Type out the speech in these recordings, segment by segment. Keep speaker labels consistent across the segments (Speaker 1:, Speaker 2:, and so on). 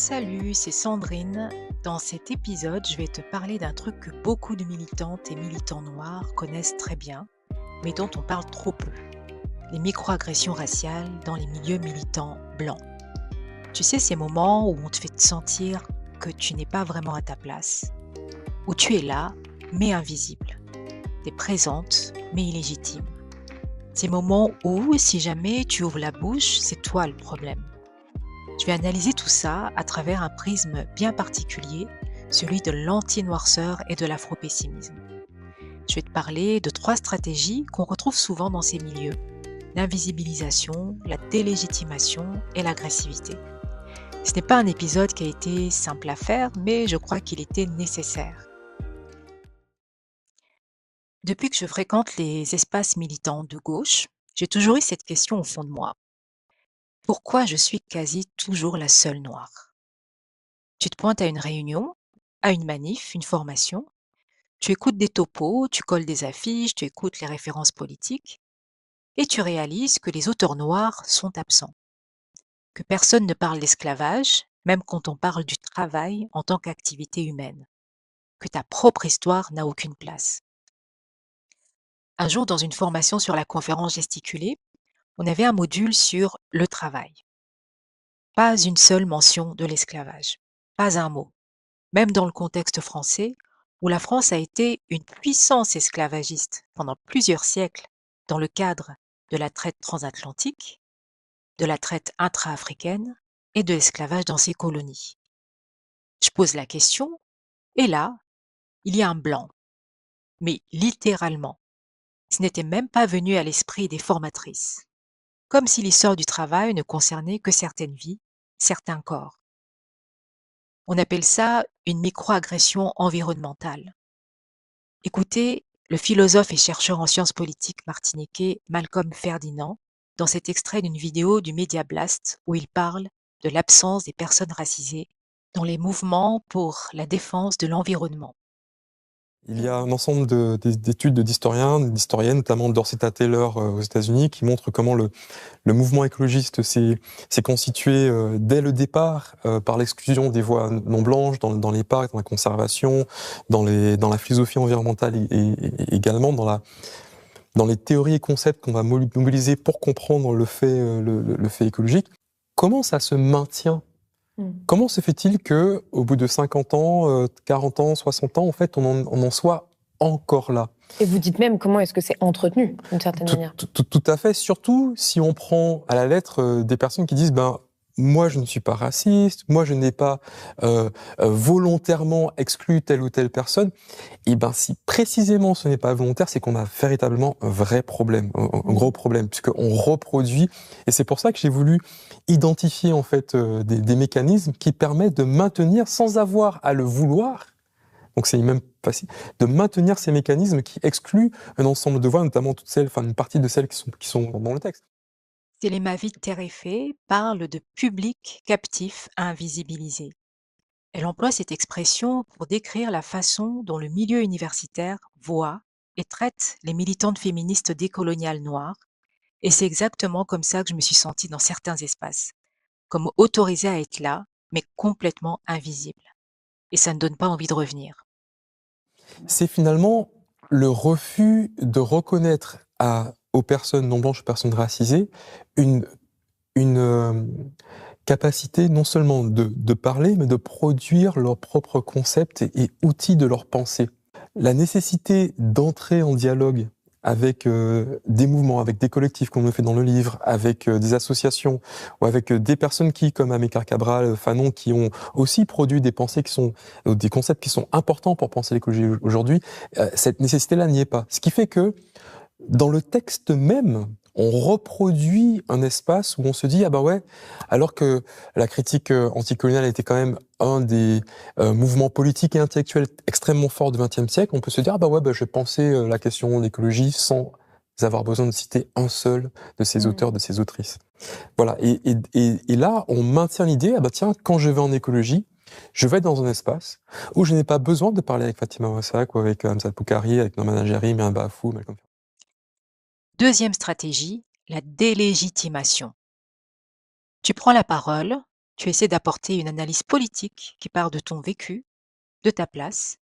Speaker 1: Salut, c'est Sandrine. Dans cet épisode, je vais te parler d'un truc que beaucoup de militantes et militants noirs connaissent très bien, mais dont on parle trop peu. Les microagressions raciales dans les milieux militants blancs. Tu sais, ces moments où on te fait te sentir que tu n'es pas vraiment à ta place, où tu es là, mais invisible. Tu es présente, mais illégitime. Ces moments où, si jamais tu ouvres la bouche, c'est toi le problème. Je vais analyser tout ça à travers un prisme bien particulier, celui de l'anti-noirceur et de l'afro-pessimisme. Je vais te parler de 3 stratégies qu'on retrouve souvent dans ces milieux: l'invisibilisation, la délégitimation et l'agressivité. Ce n'est pas un épisode qui a été simple à faire, mais je crois qu'il était nécessaire. Depuis que je fréquente les espaces militants de gauche, j'ai toujours eu cette question au fond de moi. Pourquoi je suis quasi toujours la seule noire? Tu te pointes à une réunion, à une manif, une formation, tu écoutes des topos, tu colles des affiches, tu écoutes les références politiques et tu réalises que les auteurs noirs sont absents, que personne ne parle d'esclavage, même quand on parle du travail en tant qu'activité humaine, que ta propre histoire n'a aucune place. Un jour, dans une formation sur la conférence gesticulée, on avait un module sur le travail. Pas une seule mention de l'esclavage, pas un mot. Même dans le contexte français, où la France a été une puissance esclavagiste pendant plusieurs siècles dans le cadre de la traite transatlantique, de la traite intra-africaine et de l'esclavage dans ses colonies. Je pose la question, et là, il y a un blanc, mais littéralement. Ce n'était même pas venu à l'esprit des formatrices, comme si l'histoire du travail ne concernait que certaines vies, certains corps. On appelle ça une microagression environnementale. Écoutez le philosophe et chercheur en sciences politiques martiniquais Malcolm Ferdinand dans cet extrait d'une vidéo du Media Blast où il parle de l'absence des personnes racisées dans les mouvements pour la défense de l'environnement.
Speaker 2: Il y a un ensemble d'études d'historiennes, notamment Dorceta Taylor aux États-Unis, qui montrent comment le mouvement écologiste s'est constitué dès le départ par l'exclusion des voix non blanches dans les parcs, dans la conservation, dans la philosophie environnementale et également dans les théories et concepts qu'on va mobiliser pour comprendre le fait écologique. Comment ça se maintient? Comment se fait-il que, au bout de 50 ans, 40 ans, 60 ans, en fait, on en soit encore là?
Speaker 3: Et vous dites même comment est-ce que c'est entretenu, d'une certaine manière.
Speaker 2: Tout à fait, surtout si on prend à la lettre des personnes qui disent moi je ne suis pas raciste, moi je n'ai pas volontairement exclu telle ou telle personne. Et si précisément ce n'est pas volontaire, c'est qu'on a véritablement un vrai problème, un gros problème, puisqu'on reproduit. Et c'est pour ça que j'ai voulu identifier en fait des mécanismes qui permettent de maintenir sans avoir à le vouloir. Donc c'est même facile de maintenir ces mécanismes qui excluent un ensemble de voix, notamment une partie de celles qui sont dans le texte.
Speaker 1: Télémavi Terefé parle de public captif invisibilisé. Elle emploie cette expression pour décrire la façon dont le milieu universitaire voit et traite les militantes féministes décoloniales noires, et c'est exactement comme ça que je me suis sentie dans certains espaces, comme autorisée à être là, mais complètement invisible. Et ça ne donne pas envie de revenir.
Speaker 2: C'est finalement le refus de reconnaître aux personnes non blanches, aux personnes racisées, une capacité non seulement de parler, mais de produire leurs propres concepts et outils de leur pensée. La nécessité d'entrer en dialogue avec des mouvements, avec des collectifs comme on le fait dans le livre, avec des associations ou avec des personnes comme Amilcar Cabral, Fanon, qui ont aussi produit des pensées des concepts qui sont importants pour penser l'écologie aujourd'hui, cette nécessité-là n'y est pas. Ce qui fait que dans le texte même, on reproduit un espace où on se dit alors que la critique anticoloniale était quand même un des mouvements politiques et intellectuels extrêmement forts du XXe siècle, on peut se dire je vais penser la question de l'écologie sans avoir besoin de citer un seul de ces auteurs, de ces autrices. Voilà. Et là, on maintient l'idée, quand je vais en écologie, je vais être dans un espace où je n'ai pas besoin de parler avec Fatima Wassak ou avec Hamza Boukari, avec Norman Ajeri, Myriam Bafou, Malcolm.
Speaker 1: Deuxième stratégie, la délégitimation. Tu prends la parole, Tu essaies d'apporter une analyse politique qui part de ton vécu, de ta place,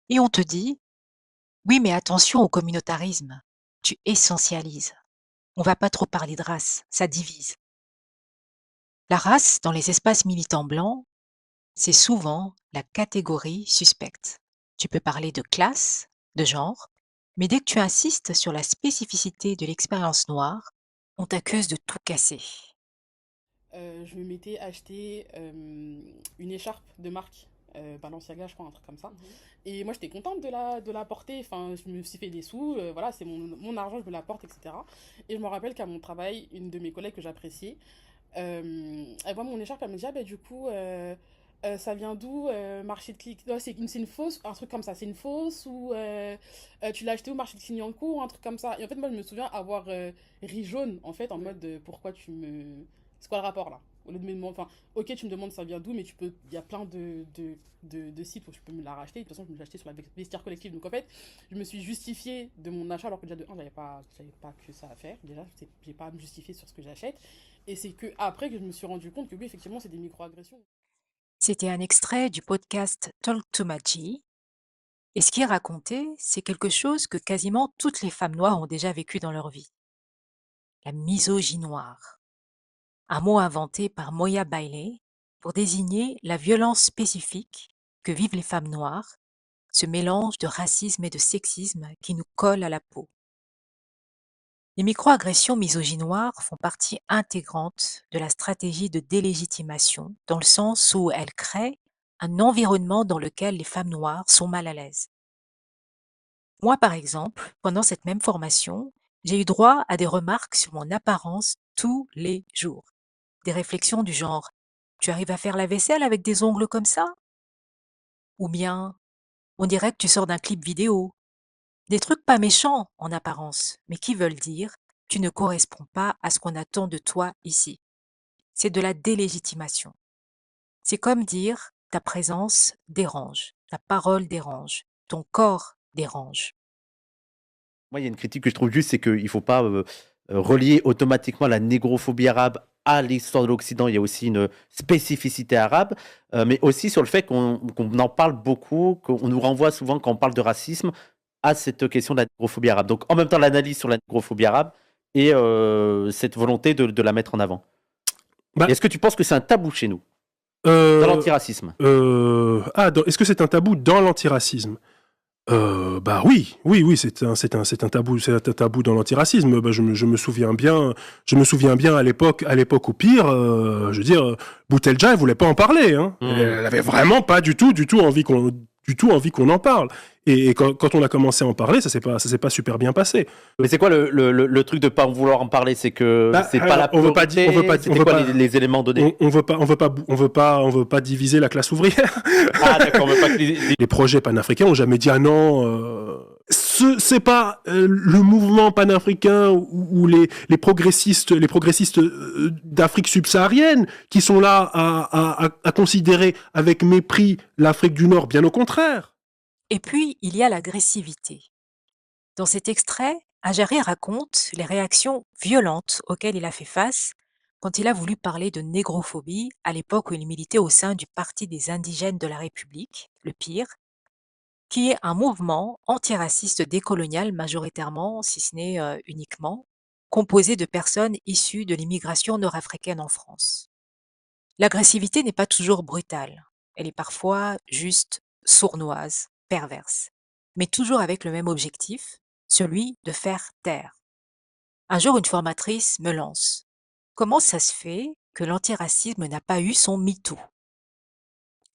Speaker 1: et on te dit: «Oui, mais attention au communautarisme, tu essentialises. On va pas trop parler de race, ça divise». La race, dans les espaces militants blancs, c'est souvent la catégorie suspecte. Tu peux parler de classe, de genre, mais dès que tu insistes sur la spécificité de l'expérience noire, on t'accuse de tout casser.
Speaker 4: Je me m'étais acheté une écharpe de marque, Balenciaga, je crois, un truc comme ça. Et moi, j'étais contente de la porter. Enfin, je me suis fait des sous, voilà, c'est mon argent, je me la porte, etc. Et je me rappelle qu'à mon travail, une de mes collègues que j'appréciais, elle voit mon écharpe, elle me dit, ah bah du coup, ça vient d'où marché de clic non, c'est une fausse, un truc comme ça, c'est une fausse ou tu l'as acheté au marché de Clignancourt ou un truc comme ça. Et en fait, moi, je me souviens avoir ri jaune, en fait, en mode pourquoi tu me. C'est quoi le rapport là? Au lieu de me demander, enfin, ok, tu me demandes ça vient d'où, mais tu peux, il y a plein de sites où tu peux me la racheter. De toute façon, je me l'ai acheté sur la vestiaire collective. Donc en fait, je me suis justifiée de mon achat alors que déjà de 1, j'avais pas que ça à faire. Déjà, j'ai pas à me justifier sur ce que j'achète. Et c'est que après que je me suis rendu compte que oui, effectivement, c'est des micro-agressions.
Speaker 1: C'était un extrait du podcast Talk to Maji, et ce qui est raconté, c'est quelque chose que quasiment toutes les femmes noires ont déjà vécu dans leur vie. La misogynie noire, un mot inventé par Moya Bailey pour désigner la violence spécifique que vivent les femmes noires, ce mélange de racisme et de sexisme qui nous colle à la peau. Les microagressions misogynoires font partie intégrante de la stratégie de délégitimation, dans le sens où elles créent un environnement dans lequel les femmes noires sont mal à l'aise. Moi, par exemple, pendant cette même formation, j'ai eu droit à des remarques sur mon apparence tous les jours. Des réflexions du genre: «Tu arrives à faire la vaisselle avec des ongles comme ça?» Ou bien: «On dirait que tu sors d'un clip vidéo». Des trucs pas méchants en apparence, mais qui veulent dire: «Tu ne corresponds pas à ce qu'on attend de toi ici». C'est de la délégitimation. C'est comme dire: «Ta présence dérange, ta parole dérange, ton corps dérange».
Speaker 5: Moi, il y a une critique que je trouve juste, c'est qu'il ne faut pas relier automatiquement la négrophobie arabe à l'histoire de l'Occident. Il y a aussi une spécificité arabe, mais aussi sur le fait qu'on en parle beaucoup, qu'on nous renvoie souvent quand on parle de racisme à cette question de la négrophobie arabe. Donc en même temps, l'analyse sur la négrophobie arabe et cette volonté de la mettre en avant.
Speaker 6: Bah,
Speaker 5: Et est-ce que tu penses que c'est un tabou chez nous, dans
Speaker 6: euh,
Speaker 5: l'antiracisme?
Speaker 6: est-ce que c'est un tabou dans l'antiracisme? Bah oui, oui, oui, c'est un tabou, c'est un tabou dans l'antiracisme. Bah, je me souviens bien à l'époque au pire, je veux dire, Boutelja, elle voulait pas en parler, hein. Elle avait vraiment pas du tout envie qu'on en parle. Et quand on a commencé à en parler, ça s'est pas super bien passé.
Speaker 5: Mais c'est quoi le truc de pas vouloir en parler? C'est que
Speaker 6: Bah,
Speaker 5: c'est pas la
Speaker 6: on veut pas
Speaker 5: priorité. C'était quoi les éléments donnés?
Speaker 6: on veut pas diviser la classe ouvrière.
Speaker 5: Ah d'accord, on veut pas que
Speaker 6: Les projets panafricains ont jamais dit ah non. C'est pas le mouvement panafricain ou les progressistes d'Afrique subsaharienne qui sont là à considérer avec mépris l'Afrique du Nord, bien au contraire.
Speaker 1: Et puis, il y a l'agressivité. Dans cet extrait, Ajari raconte les réactions violentes auxquelles il a fait face quand il a voulu parler de négrophobie à l'époque où il militait au sein du Parti des indigènes de la République, le PIR, qui est un mouvement antiraciste décolonial majoritairement, si ce n'est uniquement, composé de personnes issues de l'immigration nord-africaine en France. L'agressivité n'est pas toujours brutale, elle est parfois juste sournoise, perverse, mais toujours avec le même objectif, celui de faire taire. Un jour, une formatrice me lance: «Comment ça se fait que l'antiracisme n'a pas eu son MeToo?»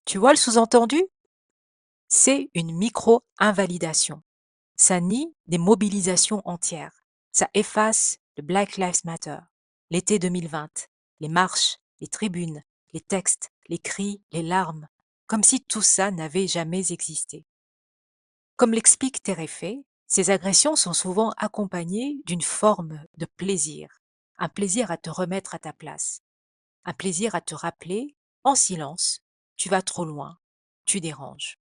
Speaker 1: Tu vois le sous-entendu? C'est une micro-invalidation. Ça nie des mobilisations entières. Ça efface le Black Lives Matter, l'été 2020, les marches, les tribunes, les textes, les cris, les larmes, comme si tout ça n'avait jamais existé. Comme l'explique Terefé, ces agressions sont souvent accompagnées d'une forme de plaisir, un plaisir à te remettre à ta place, un plaisir à te rappeler, en silence: tu vas trop loin, tu déranges.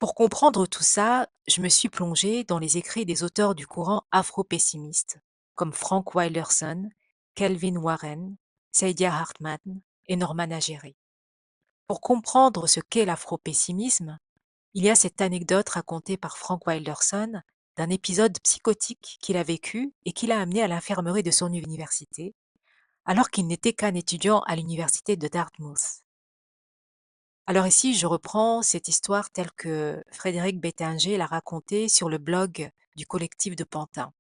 Speaker 1: Pour comprendre tout ça, je me suis plongée dans les écrits des auteurs du courant afro-pessimiste, comme Frank Wilderson, Kelvin Warren, Saidiya Hartman et Norman à gérer. Pour comprendre ce qu'est l'afro-pessimisme, il y a cette anecdote racontée par Frank Wilderson d'un épisode psychotique qu'il a vécu et qui l'a amené à l'infirmerie de son université, alors qu'il n'était qu'un étudiant à l'université de Dartmouth. Alors ici, je reprends cette histoire telle que Frédéric Bettinger l'a racontée sur le blog du collectif de Pantin.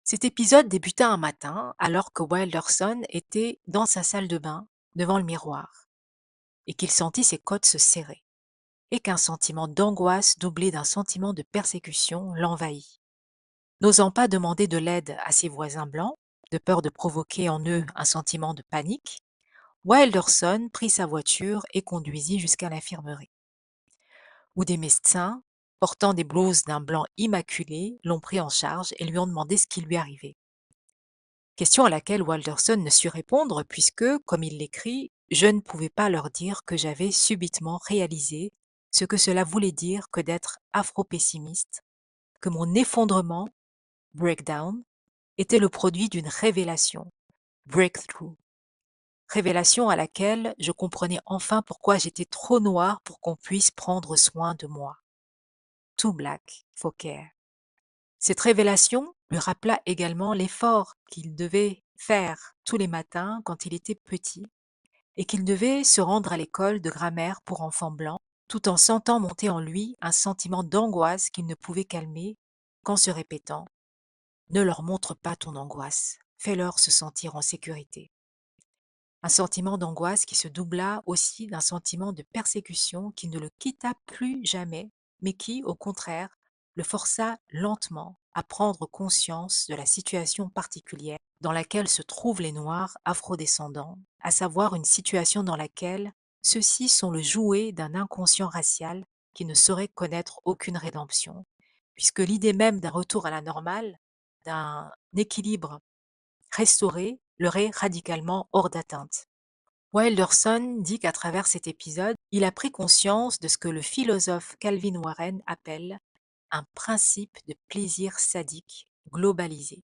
Speaker 1: Cet épisode débuta un matin alors que Wilderson était dans sa salle de bain, devant le miroir, et qu'il sentit ses côtes se serrer, et qu'un sentiment d'angoisse doublé d'un sentiment de persécution l'envahit. N'osant pas demander de l'aide à ses voisins blancs, de peur de provoquer en eux un sentiment de panique, Wilderson prit sa voiture et conduisit jusqu'à l'infirmerie, où des médecins, portant des blouses d'un blanc immaculé, l'ont pris en charge et lui ont demandé ce qui lui arrivait. Question à laquelle Wilderson ne sut répondre puisque, comme il l'écrit, je ne pouvais pas leur dire que j'avais subitement réalisé ce que cela voulait dire que d'être afro-pessimiste, que mon effondrement, breakdown, était le produit d'une révélation, breakthrough. Révélation à laquelle je comprenais enfin pourquoi j'étais trop noir pour qu'on puisse prendre soin de moi. Too black for care. Cette révélation lui rappela également l'effort qu'il devait faire tous les matins quand il était petit et qu'il devait se rendre à l'école de grammaire pour enfants blancs tout en sentant monter en lui un sentiment d'angoisse qu'il ne pouvait calmer qu'en se répétant « Ne leur montre pas ton angoisse, fais-leur se sentir en sécurité ». Un sentiment d'angoisse qui se doubla aussi d'un sentiment de persécution qui ne le quitta plus jamais, mais qui, au contraire, le força lentement à prendre conscience de la situation particulière dans laquelle se trouvent les Noirs afrodescendants, à savoir une situation dans laquelle ceux-ci sont le jouet d'un inconscient racial qui ne saurait connaître aucune rédemption, puisque l'idée même d'un retour à la normale, d'un équilibre restauré, leur est radicalement hors d'atteinte. Wilderson dit qu'à travers cet épisode, il a pris conscience de ce que le philosophe Calvin Warren appelle un principe de plaisir sadique globalisé.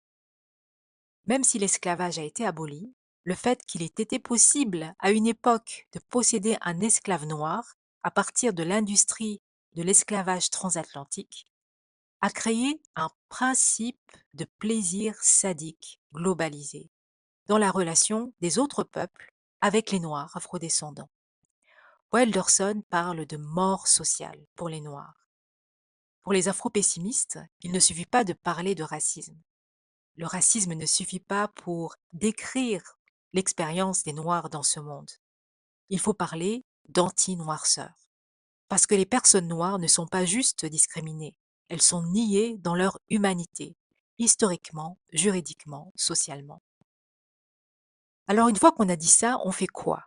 Speaker 1: Même si l'esclavage a été aboli, le fait qu'il ait été possible à une époque de posséder un esclave noir à partir de l'industrie de l'esclavage transatlantique a créé un principe de plaisir sadique globalisé dans la relation des autres peuples avec les Noirs afrodescendants. Wilderson parle de mort sociale pour les Noirs. Pour les afro-pessimistes, il ne suffit pas de parler de racisme. Le racisme ne suffit pas pour décrire l'expérience des Noirs dans ce monde. Il faut parler d'anti-noirceur. Parce que les personnes noires ne sont pas juste discriminées, elles sont niées dans leur humanité, historiquement, juridiquement, socialement. Alors une fois qu'on a dit ça, on fait quoi?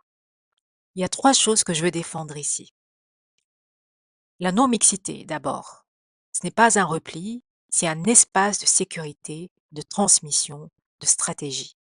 Speaker 1: Il y a 3 choses que je veux défendre ici. La non-mixité d'abord. Ce n'est pas un repli, c'est un espace de sécurité, de transmission, de stratégie.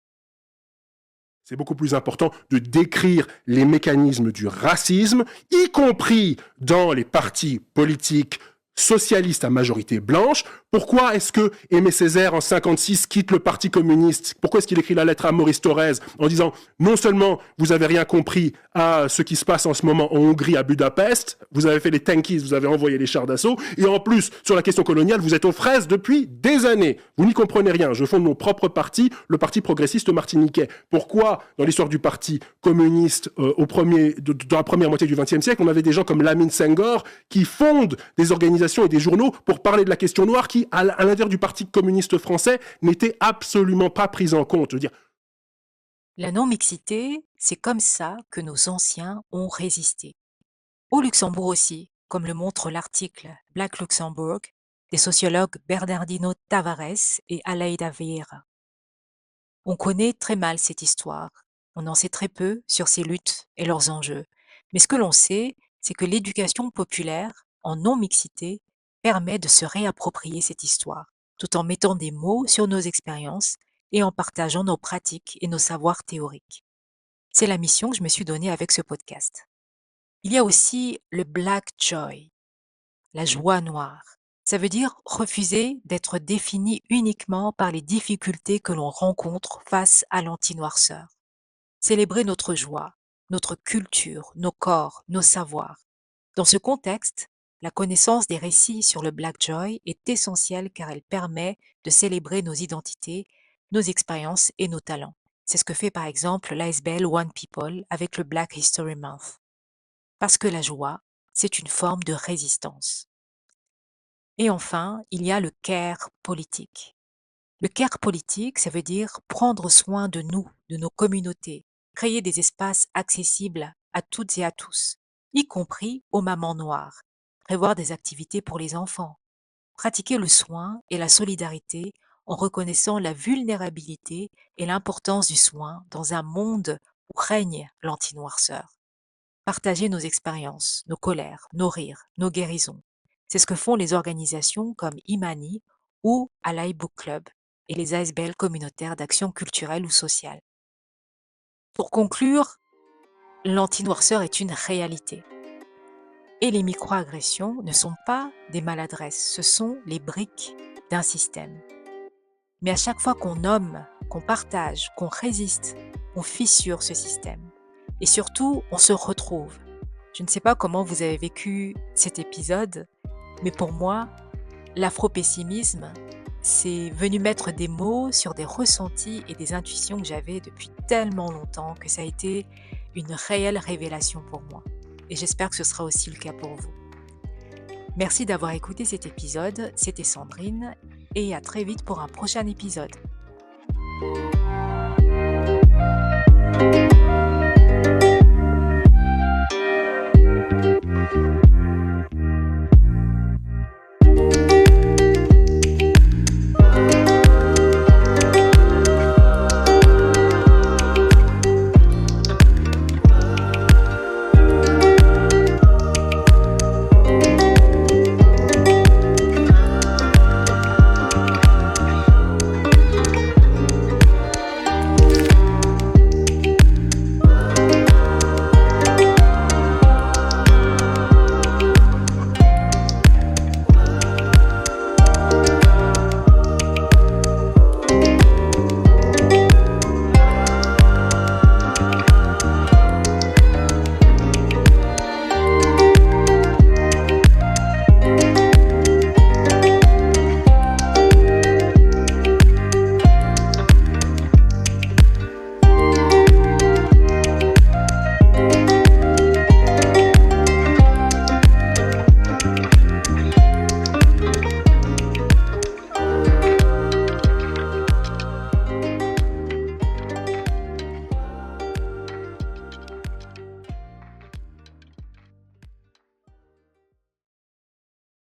Speaker 6: C'est beaucoup plus important de décrire les mécanismes du racisme, y compris dans les partis politiques socialistes à majorité blanche. Pourquoi est-ce que Aimé Césaire, en 56, quitte le Parti communiste? Pourquoi est-ce qu'il écrit la lettre à Maurice Thorez en disant « Non seulement vous avez rien compris à ce qui se passe en ce moment en Hongrie, à Budapest, vous avez fait les tankies, vous avez envoyé les chars d'assaut, et en plus, sur la question coloniale, vous êtes aux fraises depuis des années. Vous n'y comprenez rien. Je fonde mon propre parti, le Parti progressiste martiniquais. Pourquoi, dans l'histoire du Parti communiste, dans la première moitié du XXe siècle, on avait des gens comme Lamine Senghor qui fondent des organisations et des journaux pour parler de la question noire qui, à l'intérieur du Parti communiste français, n'était absolument pas prise en compte. Je veux dire,
Speaker 1: La non-mixité, c'est comme ça que nos anciens ont résisté. Au Luxembourg aussi, comme le montre l'article Black Luxembourg des sociologues Bernardino Tavares et Aleida Vieira. On connaît très mal cette histoire, on en sait très peu sur ces luttes et leurs enjeux, mais ce que l'on sait, c'est que l'éducation populaire, en non-mixité, permet de se réapproprier cette histoire, tout en mettant des mots sur nos expériences et en partageant nos pratiques et nos savoirs théoriques. C'est la mission que je me suis donnée avec ce podcast. Il y a aussi le Black Joy, la joie noire. Ça veut dire refuser d'être défini uniquement par les difficultés que l'on rencontre face à l'anti-noirceur. célébrer notre joie, notre culture, nos corps, nos savoirs. Dans ce contexte, la connaissance des récits sur le Black Joy est essentielle car elle permet de célébrer nos identités, nos expériences et nos talents. C'est ce que fait par exemple l'ASBL One People avec le Black History Month. Parce que la joie, c'est une forme de résistance. Et enfin, il y a le care politique. Le care politique, ça veut dire prendre soin de nous, de nos communautés, créer des espaces accessibles à toutes et à tous, y compris aux mamans noires, prévoir des activités pour les enfants, pratiquer le soin et la solidarité en reconnaissant la vulnérabilité et l'importance du soin dans un monde où règne l'anti-noirceur. Partager nos expériences, nos colères, nos rires, nos guérisons. C'est ce que font les organisations comme Imani ou Alay Book Club et les ASBL communautaires d'action culturelle ou sociale. Pour conclure, l'anti-noirceur est une réalité. Et les microagressions ne sont pas des maladresses, ce sont les briques d'un système. Mais à chaque fois qu'on nomme, qu'on partage, qu'on résiste, on fissure ce système. Et surtout, on se retrouve. Je ne sais pas comment vous avez vécu cet épisode, mais pour moi, l'afro-pessimisme, c'est venu mettre des mots sur des ressentis et des intuitions que j'avais depuis tellement longtemps que ça a été une réelle révélation pour moi. Et j'espère que ce sera aussi le cas pour vous. Merci d'avoir écouté cet épisode, c'était Sandrine, et à très vite pour un prochain épisode.